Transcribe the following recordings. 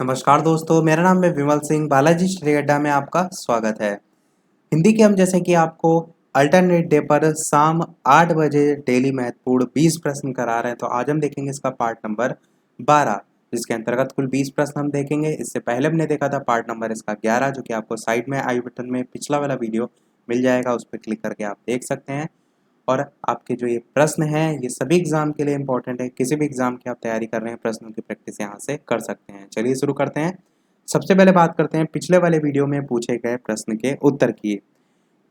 नमस्कार दोस्तों, मेरा नाम है विमल सिंह। बालाजी स्टडी अड्डा में आपका स्वागत है। हिंदी के हम जैसे कि आपको अल्टरनेट डे पर शाम 8 बजे डेली महत्वपूर्ण 20 प्रश्न करा रहे हैं, तो आज हम देखेंगे इसका पार्ट नंबर 12, जिसके अंतर्गत कुल 20 प्रश्न हम देखेंगे। इससे पहले हमने देखा था पार्ट नंबर इसका 11, जो कि आपको साइड में आई बटन में पिछला वाला वीडियो मिल जाएगा, उस पर क्लिक करके आप देख सकते हैं। और आपके जो ये प्रश्न हैं ये सभी एग्जाम के लिए इंपॉर्टेंट है। किसी भी एग्जाम की आप तैयारी कर रहे हैं, प्रश्नों की प्रैक्टिस यहाँ से कर सकते हैं। चलिए शुरू करते हैं। सबसे पहले बात करते हैं पिछले वाले वीडियो में पूछे गए प्रश्न के उत्तर की।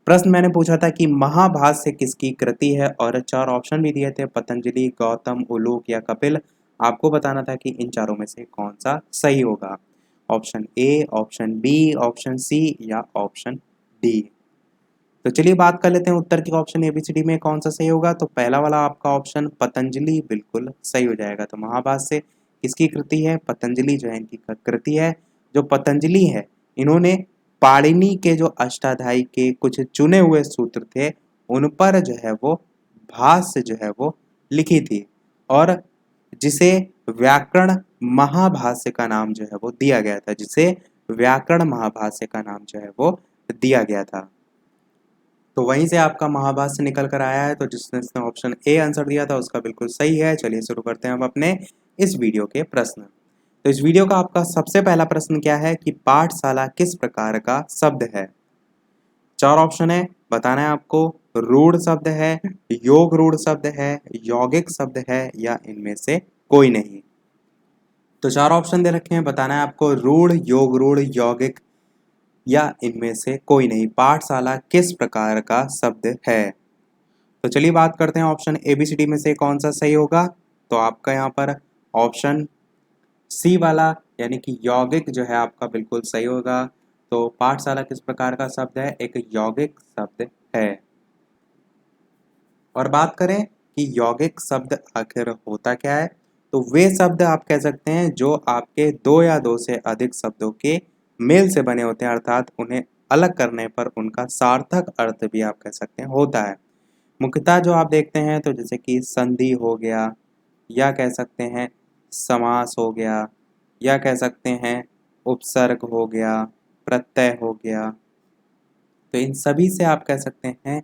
प्रश्न मैंने पूछा था कि महाभाष्य किसकी कृति है, और 4 ऑप्शन भी दिए थे, पतंजलि, गौतम, उलूक या कपिल। आपको बताना था कि इन चारों में से कौन सा सही होगा। Option A, option B, option C या ऑप्शन डी। तो चलिए बात कर लेते हैं उत्तर की। ऑप्शन एबीसीडी में कौन सा सही होगा। तो पहला वाला आपका ऑप्शन पतंजलि बिल्कुल सही हो जाएगा। तो महाभाष्य किसकी कृति है? पतंजलि जो है इनकी कृति है। जो पतंजलि है इन्होंने पाणिनि के जो अष्टाध्यायी के कुछ चुने हुए सूत्र थे उन पर जो है वो भाष्य जो है वो लिखी थी, और जिसे व्याकरण महाभाष्य का नाम जो है वो दिया गया था, जिसे व्याकरण महाभाष्य का नाम जो है वो दिया गया था। तो वहीं से आपका महाभाष्य निकल कर आया है। तो जिसने ऑप्शन ए आंसर दिया था उसका बिल्कुल सही है। चलिए शुरू करते हैं हम अपने इस वीडियो के प्रश्न। तो इस वीडियो का आपका सबसे पहला प्रश्न क्या है कि पाठशाला किस प्रकार का शब्द है। 4 ऑप्शन है, बताना है आपको। रूढ़ शब्द है, योग रूढ़ शब्द है, यौगिक शब्द है या इनमें से कोई नहीं। तो 4 ऑप्शन दे रखे हैं, बताना है आपको। रूढ़, योग रूढ़, यौगिक या इनमें से कोई नहीं। पाठशाला किस प्रकार का शब्द है। तो चलिए बात करते हैं ऑप्शन एबीसीडी में से कौन सा सही होगा। तो आपका यहाँ पर ऑप्शन सी वाला यानी कि यौगिक जो है आपका बिल्कुल सही होगा। तो पाठशाला किस प्रकार का शब्द है? एक यौगिक शब्द है। और बात करें कि यौगिक शब्द आखिर होता क्या है, तो वे शब्द आप कह सकते हैं जो आपके 2 या 2 से अधिक शब्दों के मेल से बने होते हैं, अर्थात उन्हें अलग करने पर उनका सार्थक अर्थ भी आप कह सकते हैं होता है। मुख्यतः जो आप देखते हैं तो जैसे कि संधि हो गया, या कह सकते हैं समास हो गया, या कह सकते हैं उपसर्ग हो गया, प्रत्यय हो गया। तो इन सभी से आप कह सकते हैं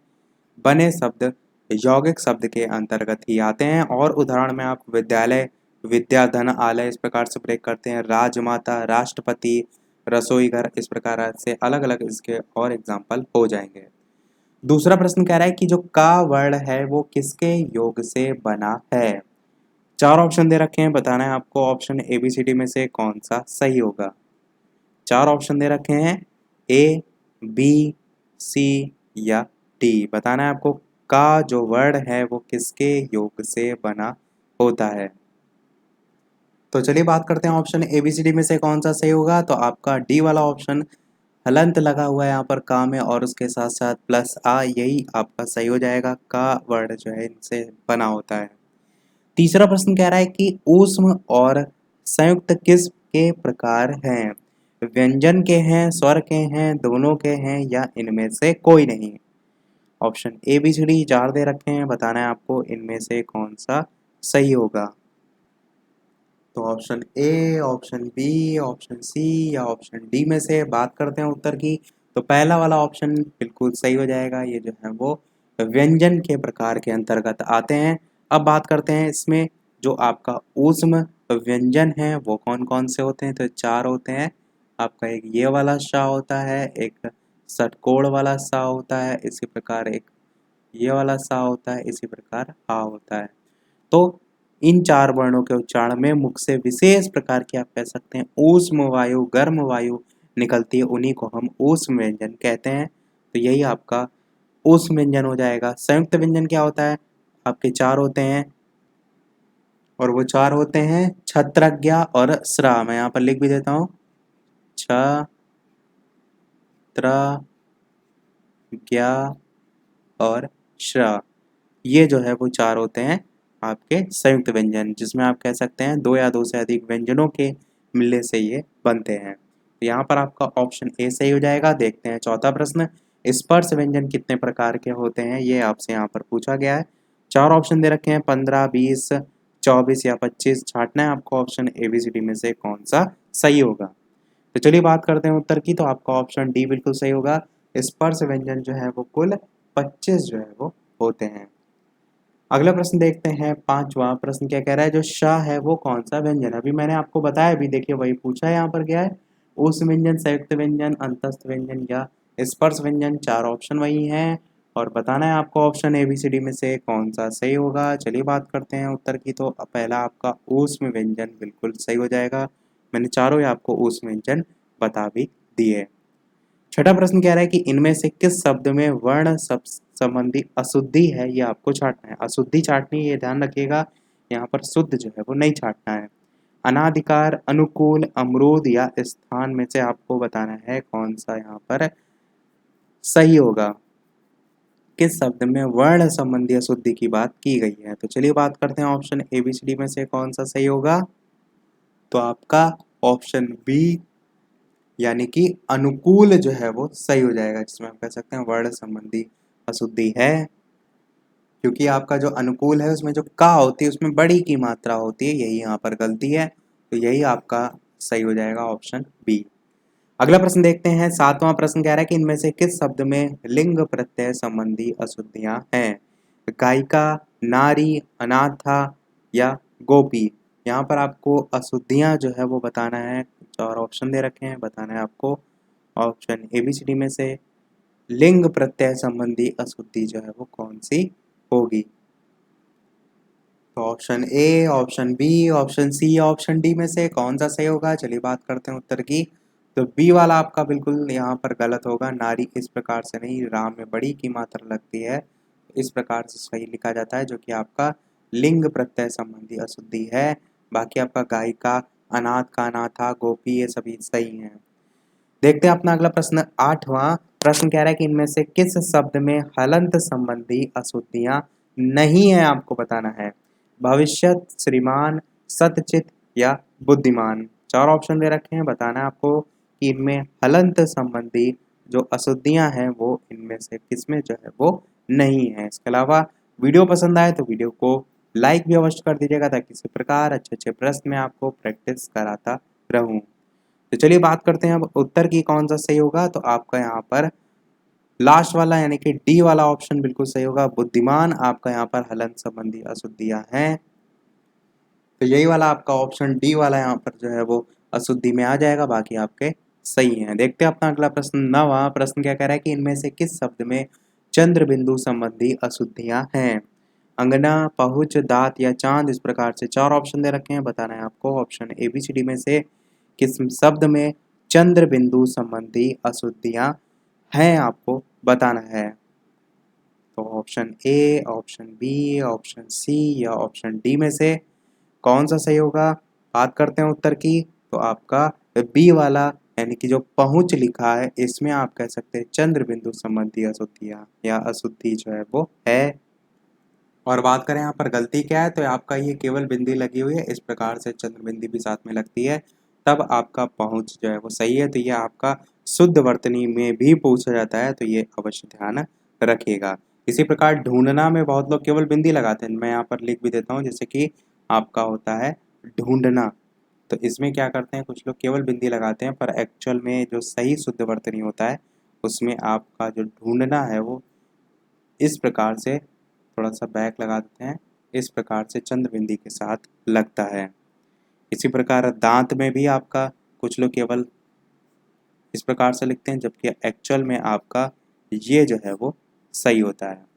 बने शब्द यौगिक शब्द के अंतर्गत ही आते हैं। और उदाहरण में आप विद्यालय, विद्याधन, आलय इस प्रकार से ब्रेक करते हैं। राजमाता, राष्ट्रपति, रसोई घर, इस प्रकार से अलग अलग इसके और एग्जाम्पल हो जाएंगे। दूसरा प्रश्न कह रहा है कि जो का वर्ण है वो किसके योग से बना है। 4 ऑप्शन दे रखे हैं, बताना है आपको ऑप्शन एबीसीडी में से कौन सा सही होगा। 4 ऑप्शन दे रखे हैं, ए, बी, सी या डी। बताना है आपको का जो वर्ण है वो किसके योग से बना होता है। तो चलिए बात करते हैं ऑप्शन एबीसीडी में से कौन सा सही होगा। तो आपका डी वाला ऑप्शन, हलंत लगा हुआ है यहाँ पर का में और उसके साथ साथ प्लस आ, यही आपका सही हो जाएगा। का वर्ण जो है इनसे बना होता है। तीसरा प्रश्न कह रहा है कि ऊष्म और संयुक्त किस के प्रकार हैं। व्यंजन के हैं, स्वर के हैं, दोनों के हैं या इनमें से कोई नहीं। Option A B C D 4 दे रखे हैं, बताना है आपको इनमें से कौन सा सही होगा। तो option A, option B, option C या ऑप्शन डी में से बात करते हैं उत्तर की। तो पहला वाला ऑप्शन बिल्कुल सही हो जाएगा। ये जो है वो व्यंजन के प्रकार के अंतर्गत आते हैं। अब बात करते हैं इसमें जो आपका ऊष्म व्यंजन है वो कौन कौन से होते हैं। तो 4 होते हैं। आपका एक ये वाला सा होता है, एक षटकोण वाला सा होता है, इसी प्रकार एक ये वाला सा होता है, इसी प्रकार हा होता है। तो इन 4 वर्णों के उच्चारण में मुख से विशेष प्रकार की आप कह सकते हैं ऊष्म वायु, गर्म वायु निकलती है, उन्हीं को हम ऊष्म व्यंजन कहते हैं। तो यही आपका ऊष्म व्यंजन हो जाएगा। संयुक्त व्यंजन क्या होता है? आपके 4 होते हैं, और वो 4 होते हैं छत्रज्ञा और श्रा। मैं यहाँ पर लिख भी देता हूँ, छ, त्र, ज्ञा और श्रा। ये जो है वो 4 होते हैं आपके संयुक्त व्यंजन, जिसमें आप कह सकते हैं 2 या 2 से अधिक व्यंजनों के मिलने से ये बनते हैं। तो यहाँ पर आपका ऑप्शन ए सही हो जाएगा। देखते हैं चौथा प्रश्न, स्पर्श व्यंजन कितने प्रकार के होते हैं, ये आपसे यहाँ पर पूछा गया है। 4 ऑप्शन दे रखे हैं, 15, 20, 24 या 25। छांटना है आपको ऑप्शन एबीसीडी में से कौन सा सही होगा। तो चलिए बात करते हैं उत्तर की, तो आपका ऑप्शन डी बिल्कुल सही होगा। स्पर्श व्यंजन जो है वो कुल 25 जो है वो होते हैं। अगला प्रश्न देखते हैं, पांचवा प्रश्न क्या कह रहा है, जो श है वो कौन सा व्यंजन। अभी मैंने आपको बताया, अभी देखिए वही पूछा है, यहाँ पर क्या है, ऊष्म व्यंजन, संयुक्त व्यंजन, अंतस्थ व्यंजन या स्पर्श व्यंजन। चार ऑप्शन वही हैं और बताना है आपको option A B C D में से कौन सा सही होगा। चलिए बात करते हैं उत्तर की, तो पहला आपका ऊष्म व्यंजन बिल्कुल सही हो जाएगा। मैंने चारों ही आपको ऊष्म व्यंजन बता भी दिए। छठा प्रश्न कह रहा है कि इनमें से किस शब्द में वर्ण संबंधी अशुद्धि है, ये आपको छांटना है। अशुद्धि छांटनी, ये ध्यान रखिएगा, यहाँ पर शुद्ध जो है वो नहीं छांटना है। अनाधिकार, अनुकूल, अमरूद या स्थान में से आपको बताना है कौन सा यहाँ पर सही होगा। किस शब्द में वर्ण संबंधी अशुद्धि की बात की गई है। तो चलिए बात करते हैं option A B C D में से कौन सा सही होगा। तो आपका ऑप्शन बी यानी कि अनुकूल जो है वो सही हो जाएगा, जिसमें आप कह सकते हैं वर्ण संबंधी अशुद्धि है। क्योंकि आपका जो अनुकूल है उसमें जो का होती है उसमें बड़ी की मात्रा होती है, यही यहाँ पर गलती है। तो यही आपका सही हो जाएगा ऑप्शन बी। अगला प्रश्न देखते हैं, सातवां प्रश्न कह रहा है कि इनमें से किस शब्द में लिंग प्रत्यय संबंधी अशुद्धियां हैं। गायिका, नारी, अनाथा या गोपी। यहाँ पर आपको अशुद्धियां जो है वो बताना है। चार ऑप्शन दे रखे हैं, बताना है आपको option A B C D में से लिंग प्रत्यय संबंधी अशुद्धि जो है वो कौन सी होगी। तो option A, option B, option C या ऑप्शन डी में से कौन सा सही होगा। चलिए बात करते हैं उत्तर की, तो बी वाला आपका बिल्कुल यहाँ पर गलत होगा। नारी इस प्रकार से नहीं, राम में बड़ी की मात्रा लगती है, इस प्रकार से सही लिखा जाता है, जो कि आपका लिंग प्रत्यय संबंधी अशुद्धि है। बाकी आपका गायिका, अनाथ का अनाथा, गोपी, ये सभी सही हैं। देखते हैं अपना अगला प्रश्न, आठवां प्रश्न कह रहा है कि इनमें से किस शब्द में हलंत संबंधी अशुद्धियां नहीं है, आपको बताना है। भविष्यत, श्रीमान, सतचित या बुद्धिमान। चार ऑप्शन दे रखे हैं, बताना है आपको कि इनमें हलंत संबंधी जो अशुद्धियां हैं वो इनमें से किसमें जो है वो नहीं है। इसके अलावा वीडियो पसंद आए तो वीडियो को लाइक भी अवश्य कर दीजिएगा, ताकि इसी प्रकार अच्छे अच्छे प्रश्न में आपको प्रैक्टिस कराता रहूं। तो चलिए बात करते हैं अब उत्तर की, कौन सा सही होगा। तो आपका यहाँ पर लास्ट वाला यानी कि डी वाला ऑप्शन बिल्कुल सही होगा। बुद्धिमान आपका यहाँ पर हलन संबंधी अशुद्धियां हैं। तो यही वाला आपका ऑप्शन डी वाला यहाँ पर जो है वो अशुद्धि में आ जाएगा, बाकी आपके सही हैं। देखते हैं अपना अगला प्रश्न, नवा प्रश्न क्या कह रहा है कि इनमें से किस शब्द में चंद्र बिंदु संबंधी अशुद्धियां हैं। अंगना, पहुंच, दांत या चांद। इस प्रकार से चार ऑप्शन दे रखे हैं, बताना है आपको option A B C D में से किस शब्द में चंद्र बिंदु संबंधी अशुद्धियां हैं, आपको बताना है। तो option A, option B, option C या ऑप्शन डी में से कौन सा सही होगा। बात करते हैं उत्तर की, तो आपका बी वाला यानी कि जो पहुंच लिखा है इसमें आप कह सकते हैं चंद्र बिंदु संबंधी अशुद्धियां या अशुद्धि जो है वो है। और बात करें यहाँ पर गलती क्या है, तो आपका ये केवल बिंदी लगी हुई है, इस प्रकार से चंद्र बिंदी भी साथ में लगती है, तब आपका पहुंच जो है वो सही है। तो ये आपका शुद्ध वर्तनी में भी पूछा जाता है, तो ये अवश्य ध्यान रखिएगा। इसी प्रकार ढूंढना में बहुत लोग केवल बिंदी लगाते हैं, मैं यहाँ पर लिख भी देता हूँ, जैसे कि आपका होता है ढूंढना। तो इसमें क्या करते हैं, कुछ लोग केवल बिंदी लगाते हैं, पर एक्चुअल में जो सही शुद्ध वर्तनी होता है उसमें आपका जो ढूंढना है वो इस प्रकार से थोड़ा सा बैक लगा देते हैं, इस प्रकार से चंद्र बिंदी के साथ लगता है। इसी प्रकार दांत में भी आपका कुछ लोग केवल इस प्रकार से लिखते हैं, जबकि एक्चुअल में आपका ये जो है वो सही होता है।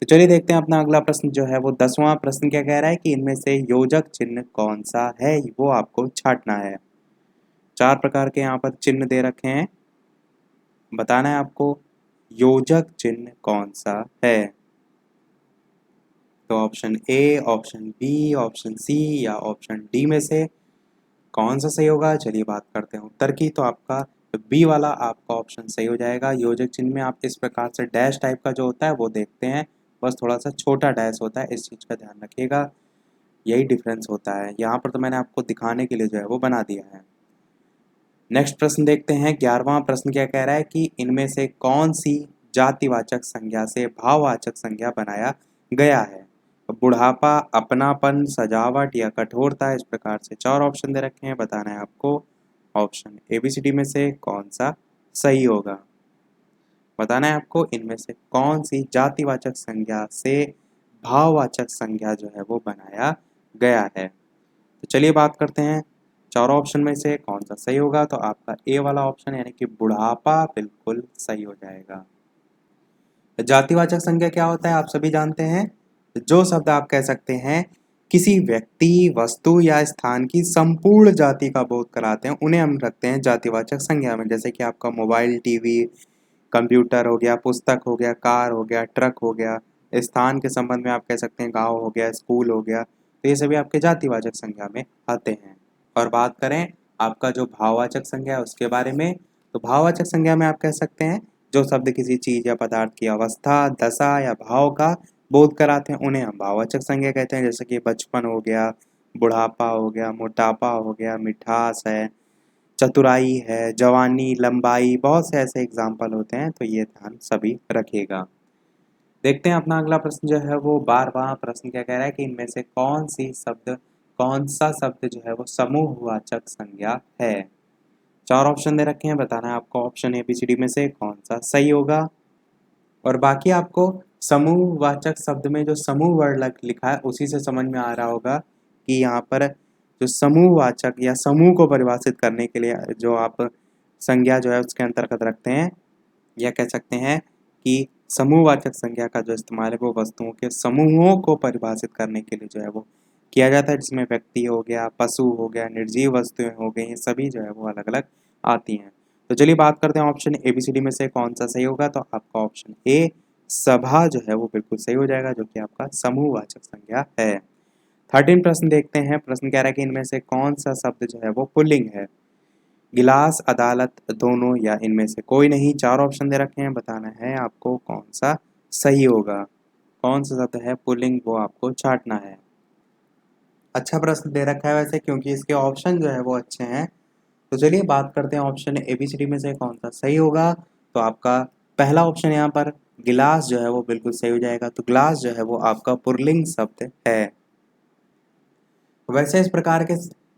तो चलिए देखते हैं अपना अगला प्रश्न जो है वो 10वां प्रश्न क्या कह रहा है कि इनमें से योजक चिन्ह कौन सा है, वो आपको छांटना है। चार प्रकार के यहाँ पर चिन्ह दे रखे हैं, बताना है आपको योजक चिन्ह कौन सा है। तो option A, option B, option C या ऑप्शन डी में से कौन सा सही होगा। चलिए बात करते हैं उत्तर की, तो आपका बी वाला आपका ऑप्शन सही हो जाएगा। योजक चिन्ह में आप इस प्रकार से डैश टाइप का जो होता है वो देखते हैं, बस थोड़ा सा छोटा डैश होता है, इस चीज़ का ध्यान रखिएगा, यही डिफरेंस होता है। यहाँ पर तो मैंने आपको दिखाने के लिए जो है वो बना दिया है। नेक्स्ट प्रश्न देखते हैं, 11वां प्रश्न क्या कह रहा है कि इनमें से कौन सी जातिवाचक संज्ञा से भाववाचक संज्ञा बनाया गया है। बुढ़ापा, अपनापन, सजावट या कठोरता। इस प्रकार से चार ऑप्शन दे रखे हैं, बताना है आपको ऑप्शन ABCD में से कौन सा सही होगा। बताना है आपको इनमें से कौन सी जातिवाचक संज्ञा से भाववाचक संज्ञा जो है वो बनाया गया है। तो चलिए बात करते हैं चारों ऑप्शन में से कौन सा सही होगा। तो आपका ए वाला ऑप्शन यानी कि बुढ़ापा बिल्कुल सही हो जाएगा। जातिवाचक संज्ञा क्या होता है आप सभी जानते हैं। जो शब्द आप कह सकते हैं किसी व्यक्ति वस्तु या स्थान की संपूर्ण जाति का बोध कराते हैं उन्हें हम रखते हैं जातिवाचक संज्ञा में। जैसे कि आपका मोबाइल, टीवी, कंप्यूटर हो गया, पुस्तक हो गया, कार हो गया, ट्रक हो गया। स्थान के संबंध में आप कह सकते हैं गांव हो गया, स्कूल हो गया। तो ये सभी आपके जातिवाचक संज्ञा में आते हैं। और बात करें आपका जो भाववाचक संज्ञा है उसके बारे में, तो भाववाचक संज्ञा में आप कह सकते हैं जो शब्द किसी चीज या पदार्थ की अवस्था, दशा या भाव का बोध कराते हैं उन्हें हम भाववाचक संज्ञा कहते हैं। जैसे कि बचपन हो गया, बुढ़ापा हो गया, मोटापा हो गया, मिठास है, चतुराई है, जवानी, लंबाई, बहुत से ऐसे एग्जाम्पल होते हैं। तो ये ध्यान सभी रखिएगा। देखते हैं अपना अगला प्रश्न जो है वो 12वां प्रश्न क्या कह रहा है कि इनमें से कौन सा शब्द जो है वो समूहवाचक संज्ञा है। चार ऑप्शन दे रखे हैं, बताना है आपको ऑप्शन ABCD में से कौन सा सही होगा। और बाकी आपको समूहवाचक शब्द में जो समूह वर्ड लिखा है उसी से समझ में आ रहा होगा कि यहाँ पर जो समूहवाचक या समूह को परिभाषित करने के लिए जो आप संज्ञा जो है उसके अंतर्गत रखते हैं, या कह सकते हैं कि समूहवाचक संज्ञा का जो इस्तेमाल है वो वस्तुओं के समूहों को परिभाषित करने के लिए जो है वो किया जाता है, जिसमें व्यक्ति हो गया, पशु हो गया, निर्जीव वस्तुएं हो गई, ये सभी जो है वो अलग अलग आती हैं। तो चलिए बात करते हैं ऑप्शन ABCD में से कौन सा सही होगा। तो आपका ऑप्शन ए सभा जो है वो बिल्कुल सही हो जाएगा, जो कि आपका समूहवाचक संज्ञा है। 13 प्रश्न देखते हैं। प्रश्न कह रहा है कि इनमें से कौन सा शब्द जो है वो पुल्लिंग है। गिलास, अदालत, दोनों या इनमें से कोई नहीं। चार ऑप्शन दे रखे हैं, बताना है आपको कौन सा सही होगा। कौन सा शब्द है पुल्लिंग वो आपको छांटना है। अच्छा प्रश्न दे रखा है वैसे, क्योंकि इसके ऑप्शन जो है वो अच्छे हैं। तो चलिए बात करते हैं ऑप्शन ABCD में से कौन सा सही होगा। तो आपका पहला ऑप्शन यहाँ पर गिलास जो है वो बिल्कुल सही हो जाएगा। तो गिलास जो है वो आपका पुल्लिंग शब्द है। वैसे इस प्रकार के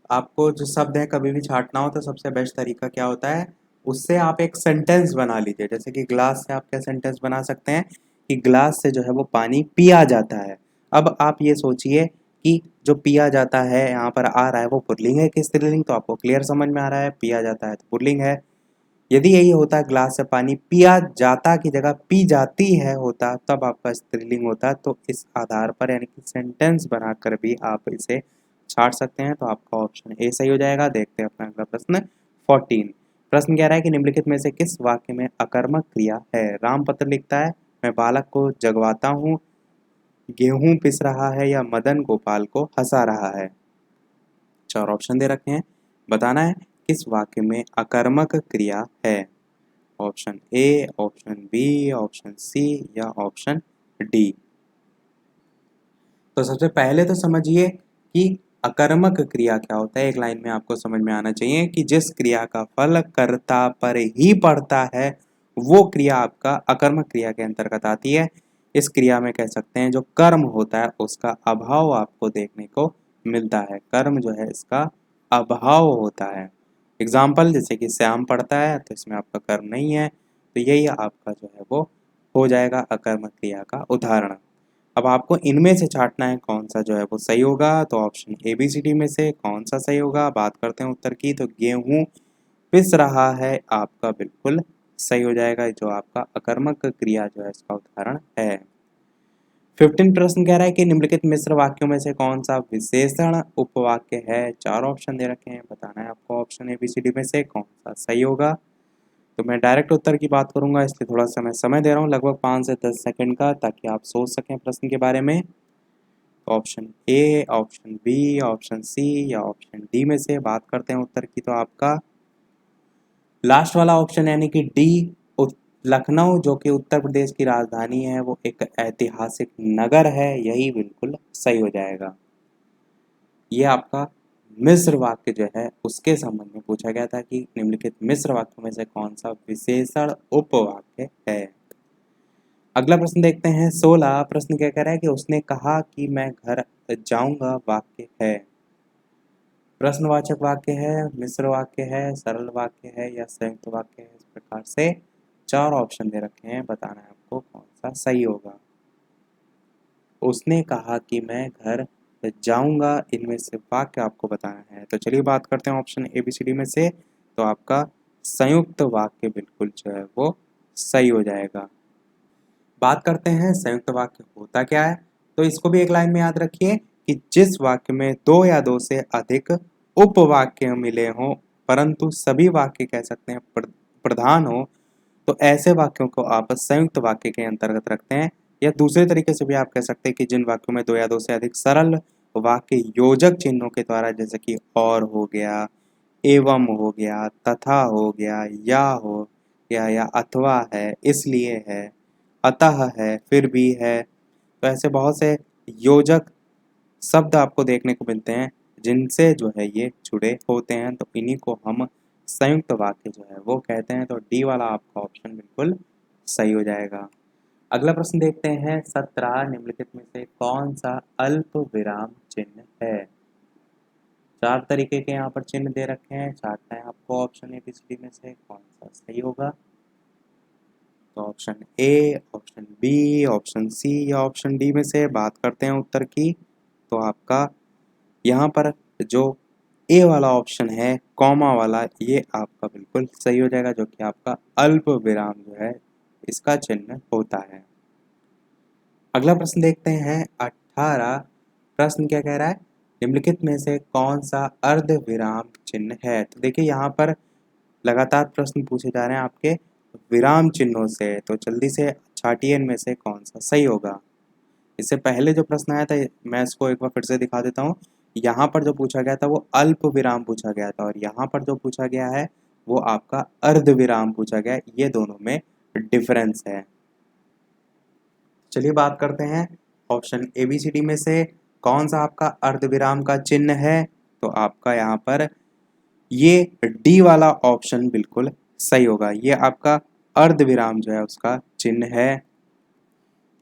आपको जो शब्द है कभी भी छांटना हो तो सबसे बेस्ट तरीका क्या होता है, उससे आप एक सेंटेंस बना लीजिए। जैसे कि ग्लास से आप क्या सेंटेंस बना सकते हैं कि ग्लास से जो है वो पानी पिया जाता है। अब आप ये सोचिए कि जो पिया जाता है यहाँ पर आ रहा है वो पुल्लिंग है कि स्त्रीलिंग। तो आपको क्लियर समझ में आ रहा है, पिया जाता है तो पुल्लिंग है। यदि यही होता ग्लास से पानी पिया जाता की जगह पी जाती है होता, तब आपका स्त्रीलिंग होता। तो इस आधार पर यानी कि सेंटेंस बनाकर भी आप इसे छाट सकते हैं। तो आपका ऑप्शन ए सही हो जाएगा। देखते हैं अपना अगला प्रश्न 14। प्रश्न कह रहा है कि निम्नलिखित में से किस वाक्य में अकर्मक क्रिया है। रामपत्र लिखता है मैं बालक को जगवाता हूँ, गेहूं पिस रहा है, या मदन गोपाल को हंसा रहा है। चार ऑप्शन दे रखे हैं, बताना है किस वाक्य में अकर्मक क्रिया है। Option A, option B, option C या ऑप्शन डी। तो सबसे पहले तो समझिए कि अकर्मक क्रिया क्या होता है। एक लाइन में आपको समझ में आना चाहिए कि जिस क्रिया का फल कर्ता पर ही पड़ता है वो क्रिया आपका अकर्मक क्रिया के अंतर्गत आती है। इस क्रिया में कह सकते हैं जो कर्म होता है उसका अभाव आपको देखने को मिलता है। कर्म जो है इसका अभाव होता है। एग्जाम्पल जैसे कि श्याम पढ़ता है तो इसमें आपका कर्म नहीं है, तो यही आपका जो है वो हो जाएगा अकर्मक क्रिया का उदाहरण। अब आपको इनमें से छांटना है कौन सा जो है वो सही होगा। तो ऑप्शन ABCD में से कौन सा सही होगा। बात करते हैं उत्तर की, तो गेहूं पिस रहा है आपका बिल्कुल सही हो जाएगा, जो आपका अकर्मक क्रिया जो है इसका उदाहरण है। 15 प्रश्न कह रहा है कि निम्नलिखित मिश्र वाक्यों में से कौन सा विशेषण उपवाक्य है। चार ऑप्शन दे रखे हैं, बताना है आपको ऑप्शन ABCD में से कौन सा सही होगा। तो मैं डायरेक्ट उत्तर की बात करूंगा, इसलिए थोड़ा सा मैं समय दे रहा हूँ, लगभग 5 से 10 सेकंड का, ताकि आप सोच सकें प्रश्न के बारे में। तो option A, option B, option C या ऑप्शन डी में से बात करते हैं उत्तर की। तो आपका लास्ट वाला ऑप्शन यानी कि डी, लखनऊ जो कि उत्तर प्रदेश की राजधानी है वो एक ऐतिहासिक नगर है, यही बिल्कुल सही हो जाएगा। ये आपका मिश्र वाक्य जो है उसके संबंध में पूछा गया था कि निम्नलिखित मिश्र वाक्यों में से कौन सा विशेषण उपवाक्य है। अगला प्रश्न देखते हैं 16। प्रश्न क्या कह रहा है कि उसने कहा कि मैं घर जाऊंगा वाक्य है। प्रश्नवाचक वाक्य है, मिश्र वाक्य है, सरल वाक्य है या संयुक्त वाक्य है। इस प्रकार से 4 ऑप्शन दे रखे हैं, बताना है आपको कौन सा सही होगा। उसने कहा कि मैं घर जाऊंगा, इनमें से वाक्य आपको बताना है। तो चलिए बात करते हैं ऑप्शन ABCD में से। तो आपका संयुक्त वाक्य बिल्कुल जो है वो सही हो जाएगा। बात करते हैं संयुक्त वाक्य होता क्या है। तो इसको भी एक लाइन में याद रखिए कि जिस वाक्य में 2 या 2 से अधिक उपवाक्य मिले हों, परंतु सभी वाक्य कह सकते हैं प्रधान हो, तो ऐसे वाक्यों को आप संयुक्त वाक्य के अंतर्गत रखते हैं। या दूसरे तरीके से भी आप कह सकते हैं कि जिन वाक्यों में 2 या 2 से अधिक सरल वाक्य योजक चिन्हों के द्वारा, जैसे कि और हो गया, एवं हो गया, तथा हो गया, या हो गया, या अथवा है, इसलिए है, अतः है, फिर भी है, तो ऐसे बहुत से योजक शब्द आपको देखने को मिलते हैं जिनसे जो है ये जुड़े होते हैं। तो इन्हीं को हम संयुक्त वाक्य जो है वो कहते हैं। तो डी वाला आपका ऑप्शन बिल्कुल सही हो जाएगा। अगला प्रश्न देखते हैं। 17 निम्नलिखित में से कौन सा अल्प विराम चिन्ह है। 4 तरीके के यहाँ पर चिन्ह दे रखे हैं, चाहते हैं आपको ऑप्शन ABCD में से कौन सा सही होगा। तो option A, option B, option C या ऑप्शन डी में से बात करते हैं उत्तर की। तो आपका यहाँ पर जो ए वाला ऑप्शन है कॉमा वाला, ये आपका बिल्कुल सही हो जाएगा, जो कि आपका अल्प विराम जो है इसका चिन्ह होता है। अगला प्रश्न देखते हैं 18। प्रश्न क्या कह रहा है, निम्नलिखित में से कौन सा अर्ध विराम चिन्ह है। तो देखिए यहाँ पर लगातार प्रश्न पूछे जा रहे हैं आपके विराम चिन्हों से, तो जल्दी से छाटिए इनमें से कौन सा सही होगा। इससे पहले जो प्रश्न आया था मैं इसको एक बार फिर से दिखा देता हूँ। यहाँ पर जो पूछा गया था वो अल्प विराम पूछा गया था, और यहाँ पर जो पूछा गया है वो आपका अर्ध विराम पूछा गया है। ये दोनों में डिफरेंस है। चलिए बात करते हैं ऑप्शन ABCD में से कौन सा आपका अर्ध विराम का चिन्ह है। तो आपका यहाँ पर ये डी वाला ऑप्शन बिल्कुल सही होगा। ये आपका अर्ध विराम जो है उसका चिन्ह है।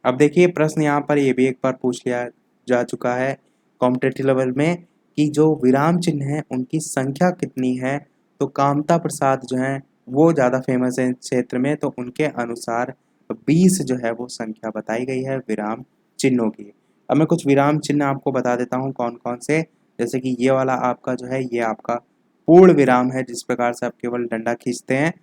अब देखिए प्रश्न यहाँ पर ये भी एक बार पूछ लिया जा चुका है कॉम्पिटेटिव लेवल में कि जो विराम चिन्ह है उनकी संख्या कितनी है। तो कामता प्रसाद जो है वो ज़्यादा फेमस है इस क्षेत्र में, तो उनके अनुसार 20 जो है वो संख्या बताई गई है विराम चिन्हों की। अब मैं कुछ विराम चिन्ह आपको बता देता हूँ कौन कौन से। जैसे कि ये वाला आपका जो है ये आपका पूर्ण विराम है, जिस प्रकार से आप केवल डंडा खींचते हैं।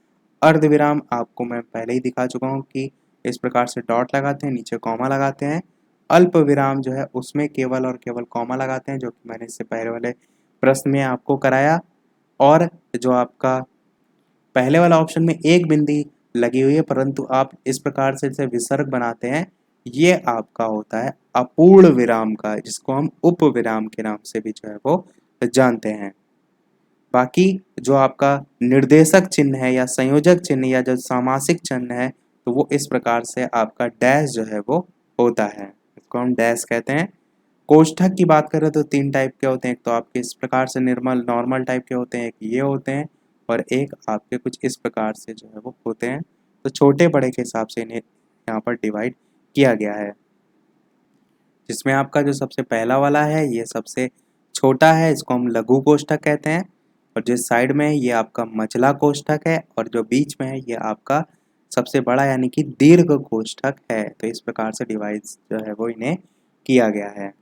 अर्ध विराम आपको मैं पहले ही दिखा चुका हूँ कि इस प्रकार से डॉट लगाते हैं, नीचे कॉमा लगाते हैं। अल्प विराम जो है उसमें केवल और केवल कॉमा लगाते हैं, जो कि मैंने इससे पहले वाले प्रश्न में आपको कराया। और जो आपका पहले वाला ऑप्शन में एक बिंदी लगी हुई है, परंतु आप इस प्रकार से इसे विसर्ग बनाते हैं, ये आपका होता है अपूर्ण विराम का, जिसको हम उप विराम के नाम से भी जो है वो जानते हैं। बाकी जो आपका निर्देशक चिन्ह है या संयोजक चिन्ह या जो सामासिक चिन्ह है, तो वो इस प्रकार से आपका डैश जो है वो होता है, इसको हम डैश कहते हैं। कोष्ठक की बात करें तो 3 टाइप के होते हैं। एक तो आपके इस प्रकार से निर्मल नॉर्मल टाइप के होते हैं, एक ये होते हैं, और एक आपके कुछ इस प्रकार से जो है वो होते हैं। तो छोटे बड़े के हिसाब से इन्हें यहाँ पर डिवाइड किया गया है, जिसमें आपका जो सबसे पहला वाला है ये सबसे छोटा है, इसको हम लघु कोष्ठक कहते हैं। और जो साइड में है ये आपका मझला कोष्ठक है, और जो बीच में है ये आपका सबसे बड़ा यानी कि दीर्घ कोष्ठक है। तो इस प्रकार से डिवाइड जो है वो इन्हें किया गया है।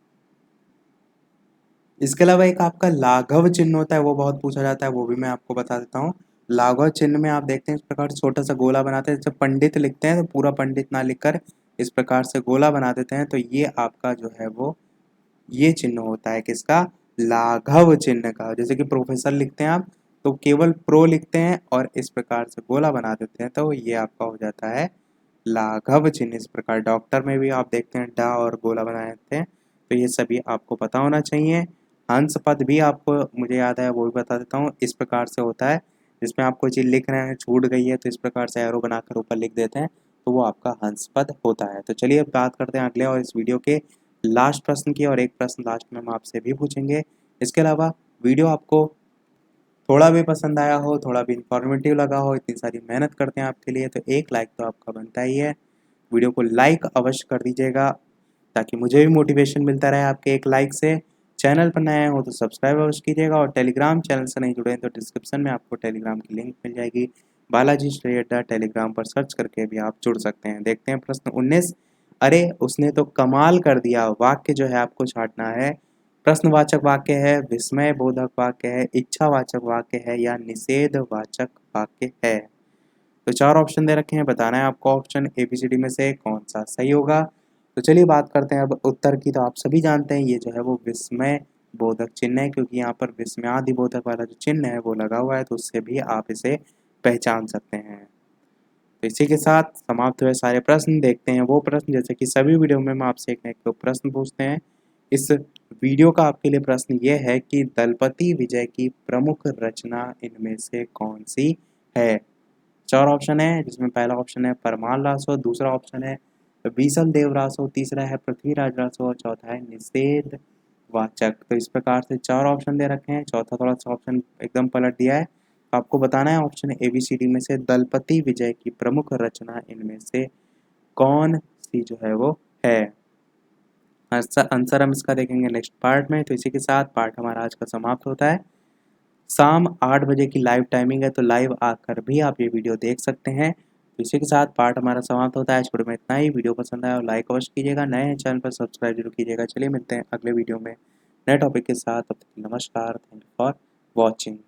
इसके अलावा एक आपका लाघव चिन्ह होता है, वो बहुत पूछा जाता है, वो भी मैं आपको बता देता हूँ। लाघव चिन्ह में आप देखते हैं इस प्रकार से छोटा सा गोला बनाते हैं। जब पंडित लिखते हैं तो पूरा पंडित ना लिखकर इस प्रकार से गोला बना देते हैं, तो ये आपका जो है वो ये चिन्ह होता है किसका, लाघव चिन्ह का। जैसे कि प्रोफेसर लिखते हैं आप तो केवल प्रो लिखते हैं और इस प्रकार से गोला बना देते हैं, तो ये आपका हो जाता है लाघव चिन्ह। इस प्रकार डॉक्टर में भी आप देखते हैं डा और गोला बना देते हैं। तो ये सभी आपको पता होना चाहिए। हंस पद भी आपको मुझे याद है, वो भी बता देता हूँ। इस प्रकार से होता है जिसमें आप कोई चीज़ लिख रहे हैं छूट गई है तो इस प्रकार से एरो बनाकर ऊपर लिख देते हैं, तो वो आपका हंस पद होता है। तो चलिए अब बात करते हैं अगले और इस वीडियो के लास्ट प्रश्न की, और एक प्रश्न लास्ट में हम आपसे भी पूछेंगे। इसके अलावा वीडियो आपको थोड़ा भी पसंद आया हो, थोड़ा भी इंफॉर्मेटिव लगा हो, इतनी सारी मेहनत करते हैं आपके लिए, तो एक लाइक तो आपका बनता ही है। वीडियो को लाइक अवश्य कर दीजिएगा ताकि मुझे भी मोटिवेशन मिलता रहे आपके एक लाइक से। चैनल पर नए हो तो सब्सक्राइब अवश्य कीजिएगा और टेलीग्राम चैनल से नहीं जुड़े हैं तो डिस्क्रिप्शन में आपको टेलीग्राम की लिंक मिल जाएगी। बालाजी श्री अड्डा टेलीग्राम पर सर्च करके भी आप जुड़ सकते हैं। देखते हैं प्रश्न 19। अरे उसने तो कमाल कर दिया वाक्य जो है आपको छांटना है। प्रश्नवाचक वाक्य है, विस्मय बोधक वाक्य है, इच्छावाचक वाक्य है या निषेधवाचक वाक्य है। तो 4 ऑप्शन दे रखे हैं, बताना है आपको ऑप्शन ABCD में से कौन सा सही होगा। तो चलिए बात करते हैं अब उत्तर की। तो आप सभी जानते हैं ये जो है वो विस्मय बोधक चिन्ह है, क्योंकि यहाँ पर विस्मयादि बोधक वाला जो चिन्ह है वो लगा हुआ है, तो उससे भी आप इसे पहचान सकते हैं। तो इसी के साथ समाप्त हुए सारे प्रश्न। देखते हैं वो प्रश्न, जैसे कि सभी वीडियो में हम आपसे एक न एक प्रश्न पूछते हैं। इस वीडियो का आपके लिए प्रश्न ये है कि दलपति विजय की प्रमुख रचना इनमें से कौन सी है। 4 ऑप्शन है, जिसमें पहला ऑप्शन है परमाल रासो, दूसरा ऑप्शन है बीसल देव रासो, तीसरा है पृथ्वीराज रासो और चौथा है निषेध वाचक। तो इस प्रकार से 4 ऑप्शन दे रखे हैं, चौथा थोड़ा सा ऑप्शन एकदम पलट दिया है। आपको बताना है ऑप्शन ABCD में से दलपति विजय की प्रमुख रचना इनमें से कौन सी जो है वो है। आंसर हम इसका देखेंगे नेक्स्ट पार्ट में। तो इसी के साथ पार्ट हमारा आज का समाप्त होता है। शाम 8 बजे की लाइव टाइमिंग है, तो लाइव आकर भी आप ये वीडियो देख सकते हैं। तो इसी के साथ पार्ट हमारा समाप्त होता है। इस वीडियो में इतना ही। वीडियो पसंद आया और लाइक अवश्य कीजिएगा, नए हैं चैनल पर सब्सक्राइब जरूर कीजिएगा। चलिए मिलते हैं अगले वीडियो में नए टॉपिक के साथ। तब तक नमस्कार, थैंक यू फॉर वॉचिंग।